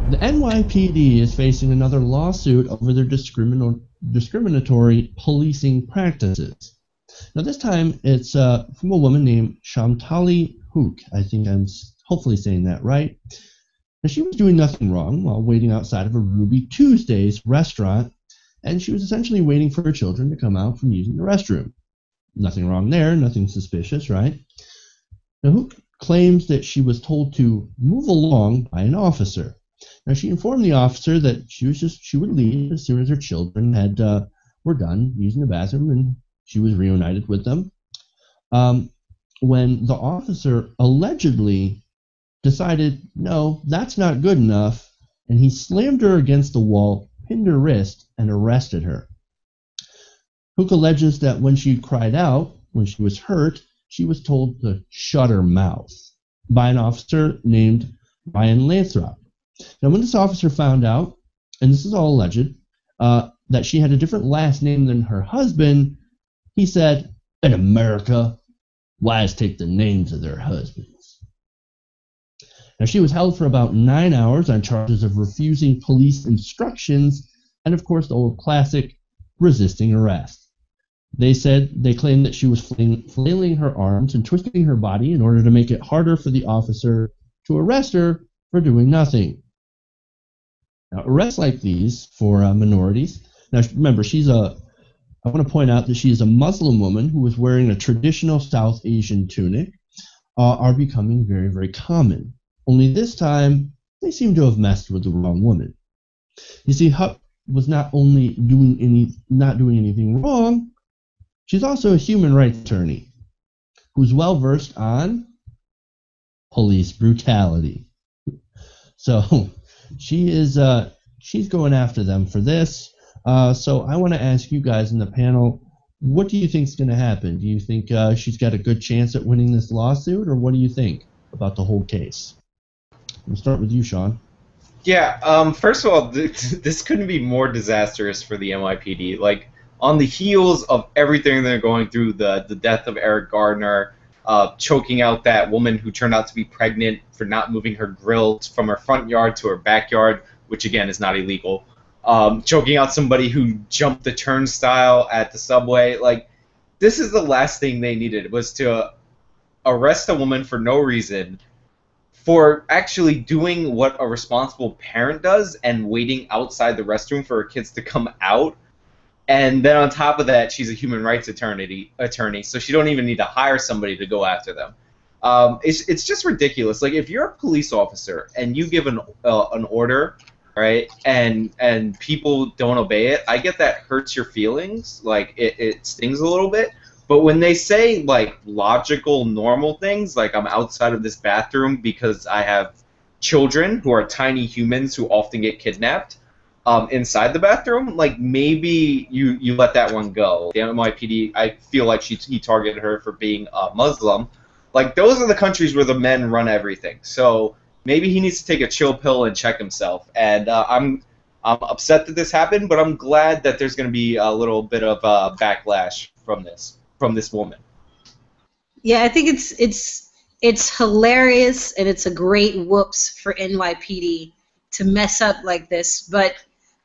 The NYPD is facing another lawsuit over their discriminatory policing practices. Now this time it's from a woman named Chaumtoli Huq. I think I'm hopefully saying that right. Now she was doing nothing wrong while waiting outside of a Ruby Tuesdays restaurant, and she was essentially waiting for her children to come out from using the restroom. Nothing wrong there, nothing suspicious, right? Now Huq claims that she was told to move along by an officer. Now she informed the officer that she would leave as soon as her children were done using the bathroom and she was reunited with them. When the officer allegedly decided, no, that's not good enough, and he slammed her against the wall, pinned her wrist, and arrested her. Huq alleges that when she cried out, when she was hurt, she was told to shut her mouth by an officer named Ryan Lathrop. Now, when this officer found out, and this is all alleged, that she had a different last name than her husband, he said, in America, wives take the names of their husbands. Now, she was held for about 9 hours on charges of refusing police instructions and, of course, the old classic, resisting arrest. They claimed that she was flailing her arms and twisting her body in order to make it harder for the officer to arrest her for doing nothing. Now, arrests like these for minorities. Now, remember, I want to point out that she is a Muslim woman who was wearing a traditional South Asian tunic, are becoming very, very common. Only this time, they seem to have messed with the wrong woman. You see, Huq was not only not doing anything wrong, she's also a human rights attorney who's well versed on police brutality. So she's going after them for this. So I want to ask you guys in the panel, what do you think is going to happen? Do you think she's got a good chance at winning this lawsuit, or what do you think about the whole case? We'll start with you, Sean. Yeah, first of all, this couldn't be more disastrous for the NYPD. Like, on the heels of everything they're going through, the death of Eric Gardner, choking out that woman who turned out to be pregnant for not moving her grill from her front yard to her backyard, which again is not illegal, choking out somebody who jumped the turnstile at the subway. Like, this is the last thing they needed, was to arrest a woman for no reason, for actually doing what a responsible parent does and waiting outside the restroom for her kids to come out. And then on top of that, she's a human rights attorney, so she don't even need to hire somebody to go after them. It's just ridiculous. Like, if you're a police officer and you give an order, right, and people don't obey it, I get that hurts your feelings. Like, it stings a little bit. But when they say, like, logical, normal things, like I'm outside of this bathroom because I have children who are tiny humans who often get kidnapped inside the bathroom, like, maybe you let that one go. The NYPD, I feel like he targeted her for being a Muslim. Like, those are the countries where the men run everything. So maybe he needs to take a chill pill and check himself. And I'm upset that this happened, but I'm glad that there's going to be a little bit of backlash from this woman. Yeah, I think it's hilarious, and it's a great whoops for NYPD to mess up like this. But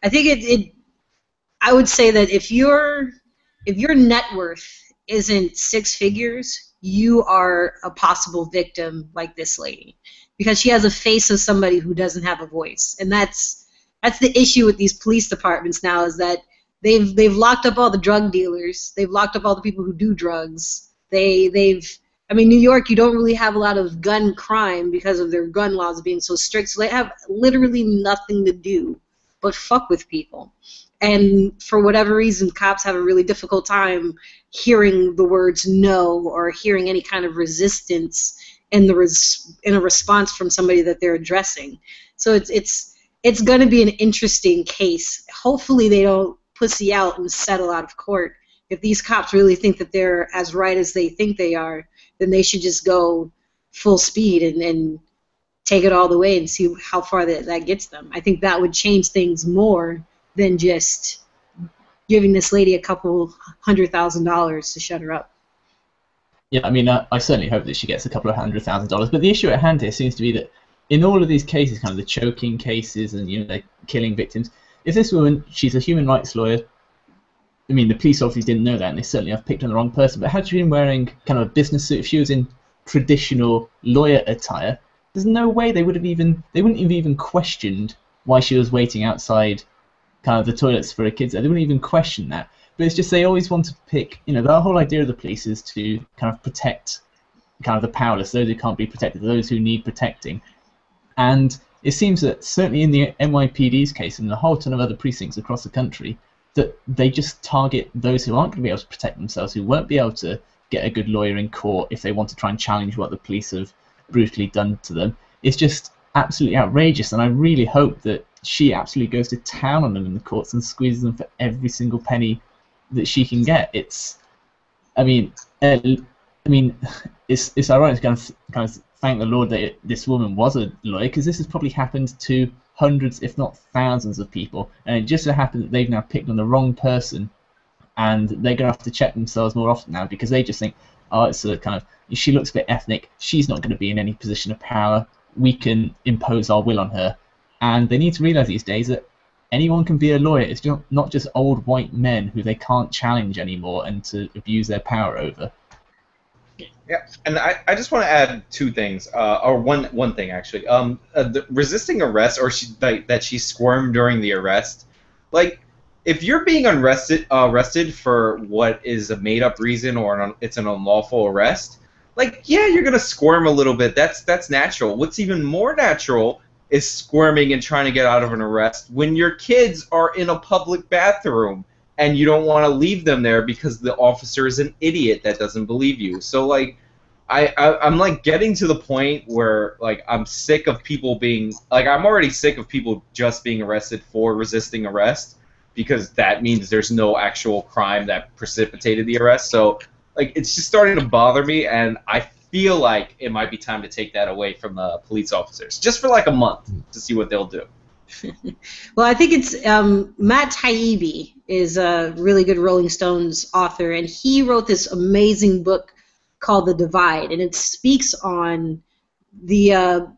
I think I would say that if your net worth isn't six figures, you are a possible victim like this lady, because she has a face of somebody who doesn't have a voice. And that's the issue with these police departments now, is that they've locked up all the drug dealers, they've locked up all the people who do drugs. I mean, New York, you don't really have a lot of gun crime because of their gun laws being so strict, so they have literally nothing to do but fuck with people. And for whatever reason, cops have a really difficult time hearing the words no, or hearing any kind of resistance in a response from somebody that they're addressing. So it's going to be an interesting case. Hopefully they don't pussy out and settle out of court. If these cops really think that they're as right as they think they are, then they should just go full speed and take it all the way and see how far that gets them. I think that would change things more than just giving this lady a couple $100,000 to shut her up. Yeah, I mean, I certainly hope that she gets a couple of $100,000. But the issue at hand here seems to be that in all of these cases, kind of the choking cases and they're killing victims, if this woman, she's a human rights lawyer, I mean, the police obviously didn't know that, and they certainly have picked on the wrong person. But had she been wearing kind of a business suit, if she was in traditional lawyer attire, there's no way they wouldn't have even questioned why she was waiting outside kind of the toilets for her kids. They wouldn't even question that. But it's just they always want to pick, the whole idea of the police is to kind of protect kind of the powerless, those who can't be protected, those who need protecting. And it seems that certainly in the NYPD's case and a whole ton of other precincts across the country, that they just target those who aren't going to be able to protect themselves, who won't be able to get a good lawyer in court if they want to try and challenge what the police have brutally done to them. It's just absolutely outrageous, and I really hope that she absolutely goes to town on them in the courts and squeezes them for every single penny that she can get. It's ironic to kind of thank the Lord that this woman was a lawyer, because this has probably happened to hundreds, if not thousands, of people, and it just so happened that they've now picked on the wrong person, and they're going to have to check themselves more often now because they just think, oh, it's a kind of, she looks a bit ethnic, she's not going to be in any position of power, we can impose our will on her. And they need to realize these days that anyone can be a lawyer. It's not just old white men who they can't challenge anymore and to abuse their power over. Yeah, and I just want to add two things, or one thing actually. The resisting arrest, or that she squirmed during the arrest. Like, if you're being arrested for what is a made-up reason or it's an unlawful arrest, like, yeah, you're gonna squirm a little bit. That's natural. What's even more natural is squirming and trying to get out of an arrest when your kids are in a public bathroom and you don't want to leave them there because the officer is an idiot that doesn't believe you. So, like, I'm like getting to the point where, like, I'm sick of people being, like, I'm already sick of people just being arrested for resisting arrest, because that means there's no actual crime that precipitated the arrest. So, like, it's just starting to bother me, and I feel like it might be time to take that away from the police officers, just for like a month, to see what they'll do. Well, I think it's Matt Taibbi is a really good Rolling Stones author, and he wrote this amazing book called The Divide, and it speaks on the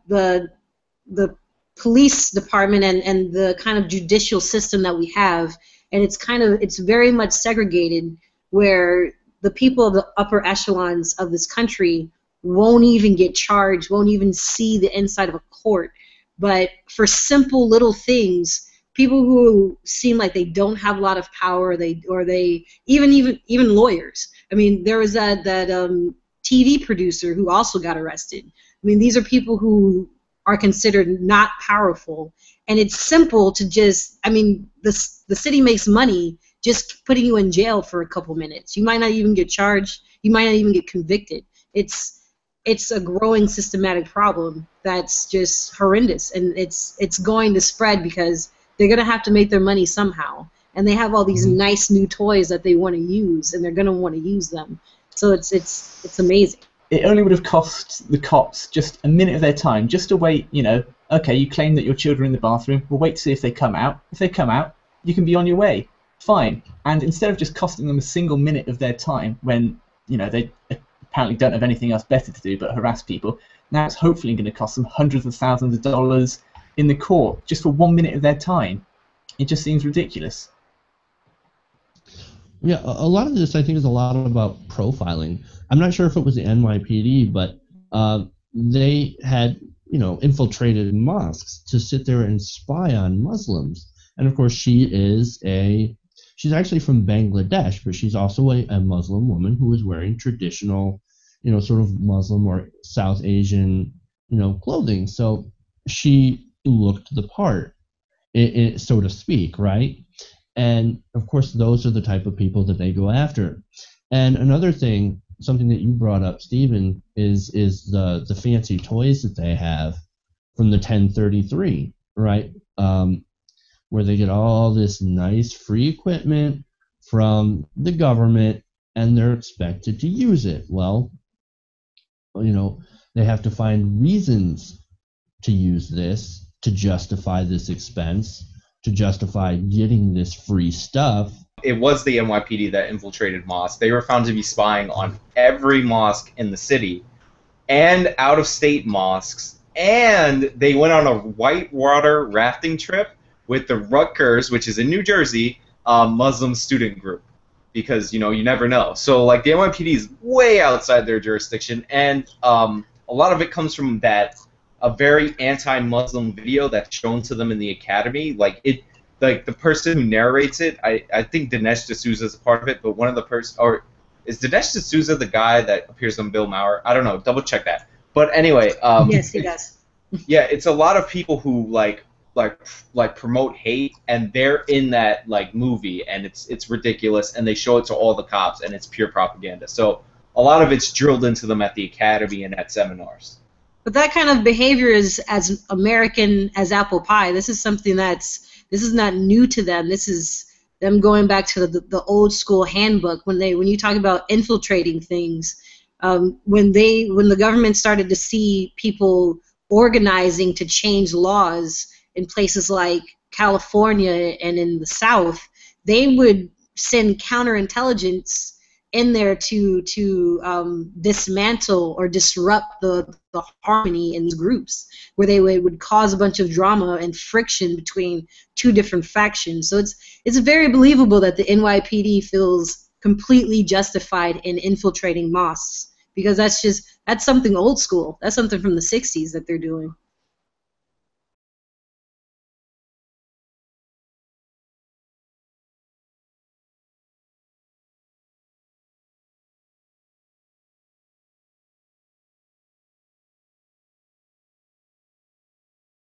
police department and the kind of judicial system that we have, and it's very much segregated, where the people of the upper echelons of this country won't even get charged, won't even see the inside of a court. But for simple little things, people who seem like they don't have a lot of power, even lawyers. I mean, there was that TV producer who also got arrested. I mean, these are people who are considered not powerful, and it's simple to just, I mean, the city makes money just putting you in jail for a couple minutes. You might not even get charged. You might not even get convicted. It's a growing systematic problem that's just horrendous, and it's going to spread because they're going to have to make their money somehow, and they have all these nice new toys that they want to use, and they're going to want to use them. So it's amazing. It only would have cost the cops just a minute of their time just to wait. Okay, you claim that your children are in the bathroom. We'll wait to see if they come out. If they come out, you can be on your way. Fine. And instead of just costing them a single minute of their time when they apparently don't have anything else better to do but harass people, now it's hopefully going to cost them hundreds of thousands of dollars in the court just for 1 minute of their time. It just seems ridiculous. Yeah, a lot of this I think is a lot about profiling. I'm not sure if it was the NYPD, but they had infiltrated mosques to sit there and spy on Muslims. And of course, she's actually from Bangladesh, but she's also a Muslim woman who is wearing traditional, sort of Muslim or South Asian, clothing. So she looked the part, so to speak, right? And of course, those are the type of people that they go after. And another thing, something that you brought up, Stephen, is the fancy toys that they have from the 1033, right? Where they get all this nice free equipment from the government, and they're expected to use it. Well, they have to find reasons to use this, to justify this expense, to justify getting this free stuff. It was the NYPD that infiltrated mosques. They were found to be spying on every mosque in the city and out-of-state mosques and they went on a whitewater rafting trip with the Rutgers, which is in New Jersey, Muslim student group, because you never know. So like the NYPD is way outside their jurisdiction, and a lot of it comes from a very anti-Muslim video that's shown to them in the academy. Like the person who narrates it, I think Dinesh D'Souza is a part of it, but one of the or is Dinesh D'Souza the guy that appears on Bill Maher? I don't know. Double check that. But anyway, yes, he does. Yeah, it's a lot of people who like promote hate, and they're in that like movie, and it's ridiculous, and they show it to all the cops, and it's pure propaganda. So a lot of it's drilled into them at the academy and at seminars. But that kind of behavior is as American as apple pie. This is something this is not new to them. This is them going back to the old school handbook when you talk about infiltrating things. When the government started to see people organizing to change laws in places like California and in the South, they would send counterintelligence in there to dismantle or disrupt the harmony in these groups, where they would cause a bunch of drama and friction between two different factions. So it's very believable that the NYPD feels completely justified in infiltrating mosques, because that's something old school. That's something from the 60s that they're doing.